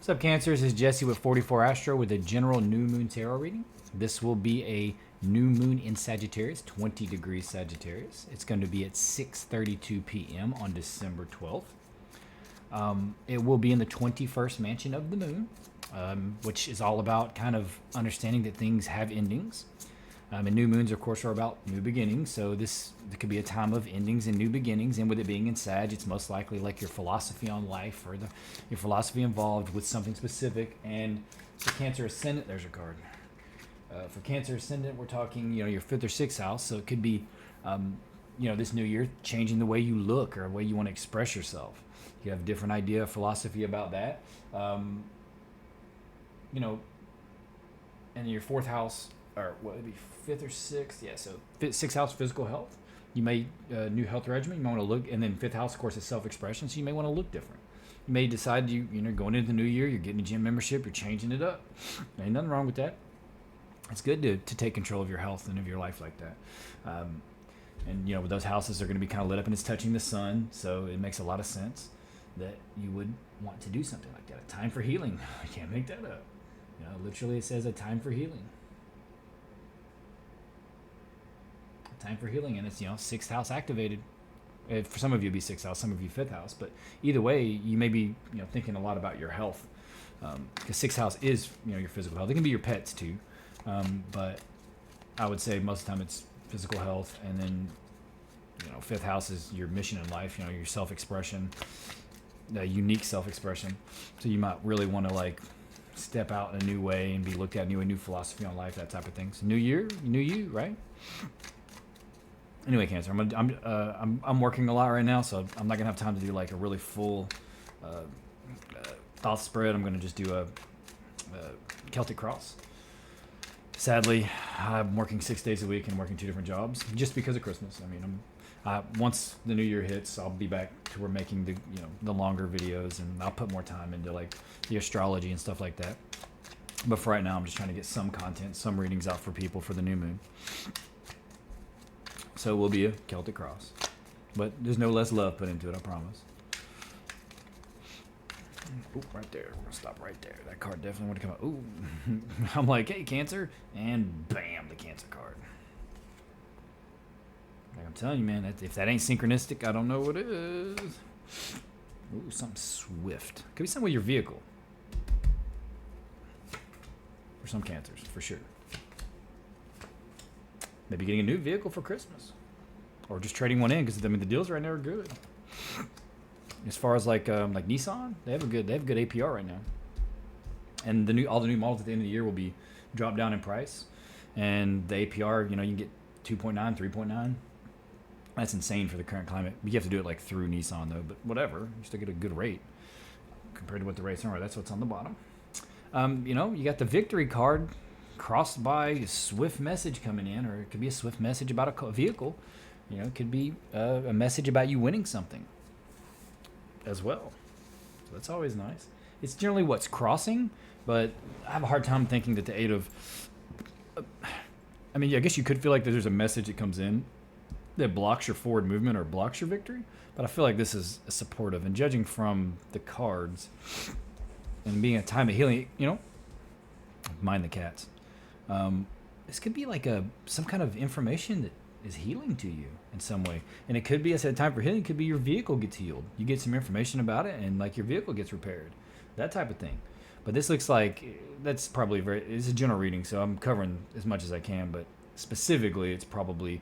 What's up, Cancer? This is Jesse with 44 Astro with a general new moon tarot reading. This will be a new moon in Sagittarius, 20 degrees Sagittarius. It's going to be at 6:32 p.m. on December 12th. It will be in the 21st mansion of the moon, which is all about kind of understanding that things have endings. And new moons, of course, are about new beginnings. So this could be a time of endings and new beginnings. And with it being in Sag, it's most likely like your philosophy on life or your philosophy involved with something specific. And for Cancer Ascendant, there's your card. For Cancer Ascendant, we're talking, your fifth or sixth house. So it could be, this new year changing the way you look or the way you want to express yourself. You have a different idea, philosophy about that. And your fourth house, or what would be fifth or sixth? Yeah, so sixth house, physical health. You may new health regimen. You might want to look, and then fifth house, of course, is self-expression. So you may want to look different. You may decide going into the new year, you're getting a gym membership, you're changing it up. Ain't nothing wrong with that. It's good to take control of your health and of your life like that. With those houses, they're going to be kind of lit up, and it's touching the sun, so it makes a lot of sense that you would want to do something like that. A time for healing. I can't make that up. Literally, it says a time for healing. Time for healing, and it's sixth house activated. For some of you, it'd be sixth house, some of you fifth house, but either way, you may be thinking a lot about your health, because sixth house is your physical health. It can be your pets too, but I would say most of the time it's physical health, and then fifth house is your mission in life. Your self-expression, unique self-expression. So you might really want to step out in a new way and be looked at a new philosophy on life, that type of thing. So new year, new you, right? Anyway, Cancer, I'm working a lot right now, so I'm not gonna have time to do a really full thought spread. I'm gonna just do a Celtic cross. Sadly, I'm working 6 days a week and working 2 different jobs just because of Christmas. Once the new year hits, I'll be back to where making the longer videos, and I'll put more time into the astrology and stuff like that. But for right now, I'm just trying to get some content, some readings out for people for the new moon. So it will be a Celtic cross. But there's no less love put into it, I promise. Ooh, right there. We're going to stop right there. That card definitely want to come out. Ooh. I'm like, hey, Cancer. And bam, the Cancer card. I'm telling you, man, if that ain't synchronistic, I don't know what is. Ooh, something swift. Could be something with your vehicle. For some Cancers, for sure. Maybe getting a new vehicle for Christmas, or just trading one in, because the deals right now are good. As far as like Nissan, they have good APR right now, and all the new models at the end of the year will be dropped down in price, and the APR, you can get 2.9, 3.9. That's insane for the current climate. You have to do it through Nissan though, but whatever, you still get a good rate compared to what the rates are. That's what's on the bottom. You got the victory card crossed by a swift message coming in, or it could be a swift message about a vehicle. It could be a message about you winning something as well. So that's always nice. It's generally what's crossing, but I have a hard time thinking that the eight of I guess you could feel like there's a message that comes in that blocks your forward movement or blocks your victory, but I feel like this is supportive, and judging from the cards and being a time of healing, mind the cats. This could be some kind of information that is healing to you in some way, and it could be, I said, time for healing. It could be your vehicle gets healed. You get some information about it, and your vehicle gets repaired, that type of thing. But this looks like that's probably it's a general reading, so I'm covering as much as I can. But specifically, it's probably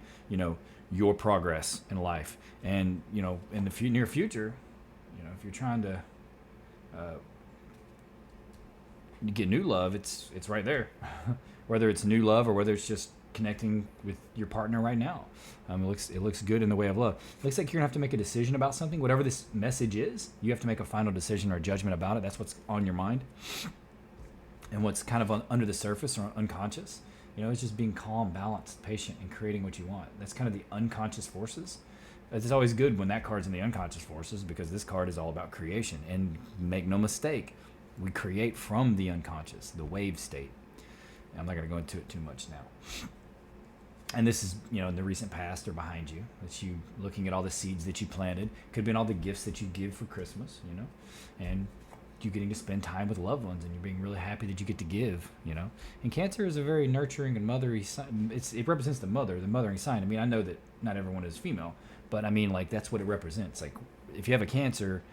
your progress in life, and in the near future, if you're trying to get new love, it's right there. Whether it's new love or whether it's just connecting with your partner right now, it looks good in the way of love. It looks like you're gonna have to make a decision about something. Whatever this message is, you have to make a final decision or judgment about it. That's what's on your mind, and what's kind of under the surface or unconscious. It's just being calm, balanced, patient, and creating what you want. That's kind of the unconscious forces. It's always good when that card's in the unconscious forces, because this card is all about creation. And make no mistake, we create from the unconscious, the wave state. I'm not going to go into it too much now. And this is, in the recent past or behind you. That's you looking at all the seeds that you planted. Could have been all the gifts that you give for Christmas, And you getting to spend time with loved ones, and you're being really happy that you get to give, And Cancer is a very nurturing and mothery sign. It represents the mothering sign. I mean, I know that not everyone is female, but I mean, like, that's what it represents. Like, if you have a Cancer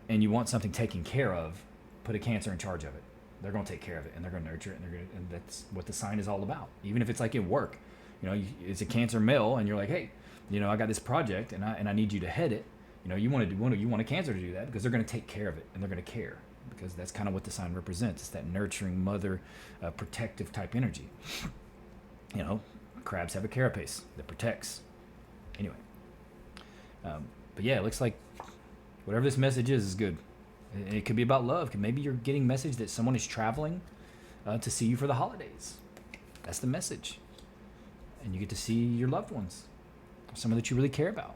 and you want something taken care of, put a Cancer in charge of it. They're going to take care of it, and they're going to nurture it, and that's what the sign is all about. Even if it's like in work, it's a Cancer male, and you're like, hey, I got this project, and I need you to head it. You want a Cancer to do that, because they're going to take care of it, and they're going to care, because that's kind of what the sign represents. It's that nurturing, mother, protective type energy. Crabs have a carapace that protects. Anyway, but yeah, it looks like whatever this message is good. And it could be about love. Maybe you're getting a message that someone is traveling to see you for the holidays. That's the message. And you get to see your loved ones, someone that you really care about.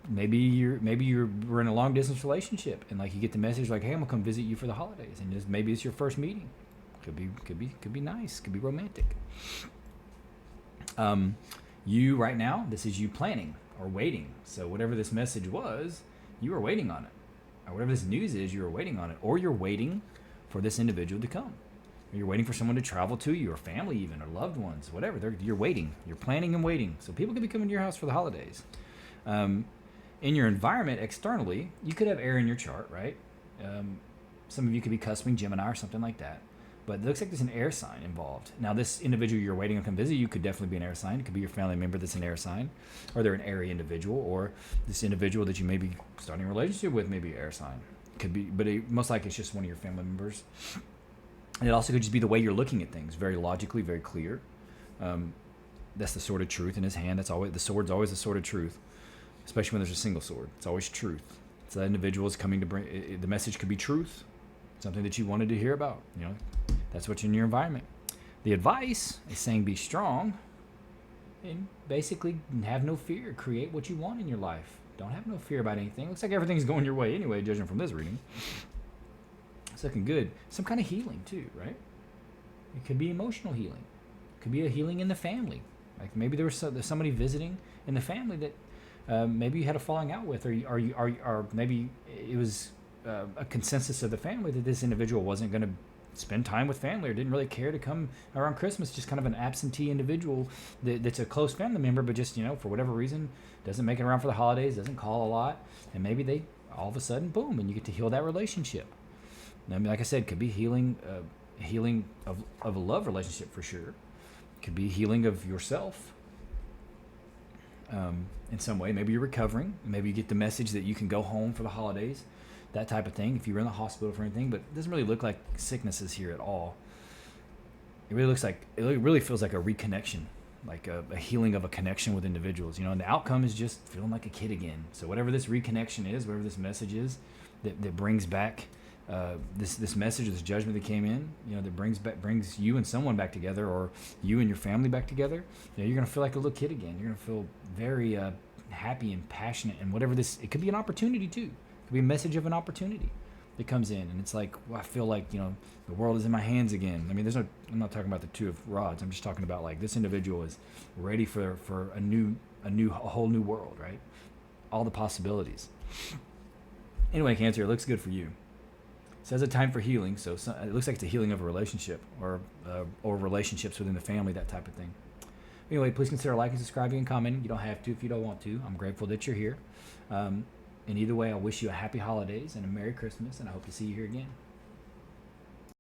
Maybe we're in a long distance relationship, and like you get the message like, hey, I'm gonna come visit you for the holidays, and maybe it's your first meeting. Could be nice. Could be romantic. You right now, this is you planning or waiting. So whatever this message was, you were waiting on it. Or whatever this news is, you're waiting on it, or you're waiting for this individual to come. Or you're waiting for someone to travel to you, or family even, or loved ones, whatever. You're waiting. You're planning and waiting. So people could be coming to your house for the holidays. In your environment externally, you could have air in your chart, right? Some of you could be cusping Gemini or something like that. But it looks like there's an air sign involved. Now, this individual you're waiting to come visit you could definitely be an air sign. It could be your family member that's an air sign, or they're an airy individual, or this individual that you may be starting a relationship with may be an air sign. Could be, but most likely it's just one of your family members. And it also could just be the way you're looking at things, very logically, very clear. That's the sword of truth in his hand. The sword's always the sword of truth, especially when there's a single sword. It's always truth. So that individual is coming to bring the message. Could be truth, something that you wanted to hear about. That's what's in your environment. The advice is saying be strong and basically have no fear. Create what you want in your life. Don't have no fear about anything. Looks like everything's going your way anyway, judging from this reading. It's looking good. Some kind of healing too, right? It could be emotional healing. It could be a healing in the family. Like maybe there's somebody visiting in the family that maybe you had a falling out with, or maybe it was a consensus of the family that this individual wasn't going to spend time with family or didn't really care to come around Christmas, just kind of an absentee individual that's a close family member, but just, for whatever reason, doesn't make it around for the holidays, doesn't call a lot, and maybe they, all of a sudden, boom, and you get to heal that relationship. I mean, like I said, could be healing of a love relationship for sure. Could be healing of yourself in some way. Maybe you're recovering. Maybe you get the message that you can go home for the holidays, that type of thing, if you were in the hospital for anything. But it doesn't really look like sickness is here at all. It really feels like a reconnection, like a healing of a connection with individuals, and the outcome is just feeling like a kid again. So whatever this reconnection is, whatever this message is that brings back this message or this judgment that came in, that brings you and someone back together, or you and your family back together, you're going to feel like a little kid again. You're going to feel very happy and passionate, and whatever it could be an opportunity too. It could be a message of an opportunity that comes in, and it's like, well, I feel like, the world is in my hands again. I mean, I'm not talking about the Two of Rods. I'm just talking about like this individual is ready for a whole new world, right? All the possibilities. Anyway, Cancer, it looks good for you. It says a time for healing, so it looks like it's a healing of a relationship or relationships within the family, that type of thing. Anyway, please consider liking, subscribing, and commenting. You don't have to if you don't want to. I'm grateful that you're here. And either way, I wish you a happy holidays and a Merry Christmas, and I hope to see you here again.